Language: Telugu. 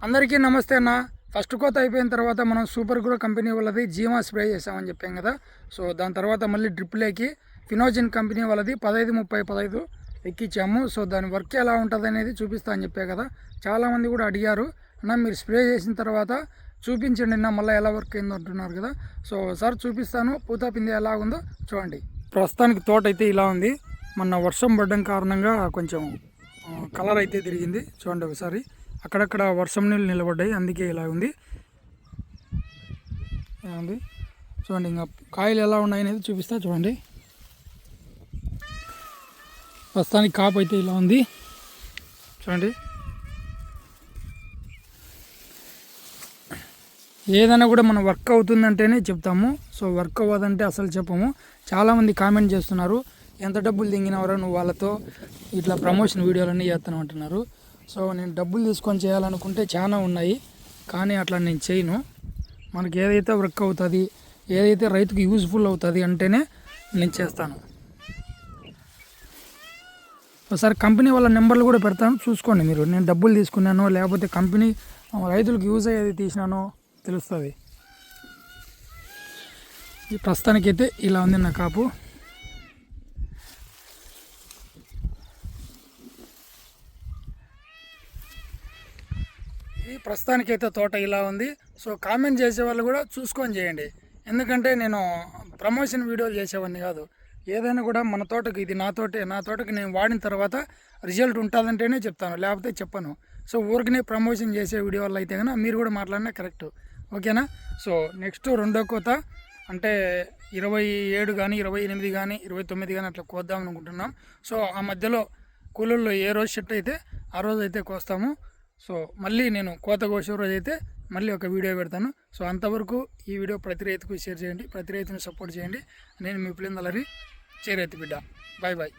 అందరికీ నమస్తే అన్న. ఫస్ట్ కోత అయిపోయిన తర్వాత మనం సూపర్ గ్రో కంపెనీ వాళ్ళది జీమా స్ప్రే చేసామని చెప్పాం కదా. సో దాని తర్వాత మళ్ళీ డ్రిప్లేకి ఫినోజిన్ కంపెనీ వాళ్ళది 15-30-15 ఎక్కించాము. సో దాని వర్క్ ఎలా ఉంటుంది అనేది చూపిస్తా అని చెప్పే కదా. చాలామంది కూడా అడిగారు, అన్న మీరు స్ప్రే చేసిన తర్వాత చూపించండి అన్న మళ్ళీ ఎలా వర్క్ అయిందో అంటున్నారు కదా. సో ఒకసారి చూపిస్తాను, పూత పిండి ఎలా ఉందో చూడండి. ప్రస్తుతానికి తోట అయితే ఇలా ఉంది. మొన్న వర్షం పడడం కారణంగా కొంచెం కలర్ అయితే తిరిగింది. చూడండి ఒకసారి, అక్కడక్కడ వర్షం నీళ్ళు నిలబడ్డాయి, అందుకే ఇలా ఉంది. చూడండి, ఇంకా కాయలు ఎలా ఉన్నాయి అనేది చూపిస్తా చూడండి. ప్రస్తుతానికి కాపు అయితే ఇలా ఉంది చూడండి. ఏదైనా కూడా మనం వర్క్ అవుతుందంటేనే చెప్తాము. సో వర్క్ అవ్వదంటే అసలు చెప్పము. చాలామంది కామెంట్ చేస్తున్నారు, ఎంత డబ్బులు దింగినవరా నువ్వు వాళ్ళతో, ఇట్లా ప్రమోషన్ వీడియోలన్నీ చేస్తాను అంటున్నారు. సో నేను డబ్బులు తీసుకొని చేయాలనుకుంటే చాలా ఉన్నాయి, కానీ అట్లా నేను చేయను. మనకి ఏదైతే వర్క్ అవుతుంది, ఏదైతే రైతుకు యూజ్ఫుల్ అవుతుంది అంటేనే నేను చేస్తాను. ఒకసారి కంపెనీ వాళ్ళ నెంబర్లు కూడా పెడతాను, చూసుకోండి మీరు. నేను డబ్బులు తీసుకున్నానో లేకపోతే కంపెనీ రైతులకు యూజ్ అయ్యేది తీసినానో తెలుస్తుంది. ఈ ప్రస్తుతానికైతే ఇలా ఉంది నా కాపు. ఈ ప్రస్తుతానికైతే తోట ఇలా ఉంది. సో కామెంట్ చేసే వాళ్ళు కూడా చూసుకొని చేయండి, ఎందుకంటే నేను ప్రమోషన్ వీడియోలు చేసేవాడిని కాదు. ఏదైనా కూడా మన తోటకి, ఇది నా తోటకి నేను వాడిన తర్వాత రిజల్ట్ ఉంటుందంటేనే చెప్తాను, లేకపోతే చెప్పను. సో ఊరికనే ప్రమోషన్ చేసే వీడియోలు అయితే కనుక మీరు కూడా మాట్లాడినా కరెక్ట్, ఓకేనా. సో నెక్స్ట్ రెండో కోత అంటే 27 కానీ 28 కానీ 29 కానీ అట్లా కోద్దాం అనుకుంటున్నాం. సో ఆ మధ్యలో కూలీల్లో ఏ రోజు సెట్ అయితే ఆ రోజు అయితే కోస్తాము. సో మళ్ళీ నేను కోత కోసే రోజు అయితే మళ్ళీ ఒక వీడియో పెడతాను. సో అంతవరకు ఈ వీడియో ప్రతి రైతుకు షేర్ చేయండి, ప్రతి రైతుని సపోర్ట్ చేయండి. నేను మీ పిల్లలరి చేరైతు బిడ్డ. Bye bye.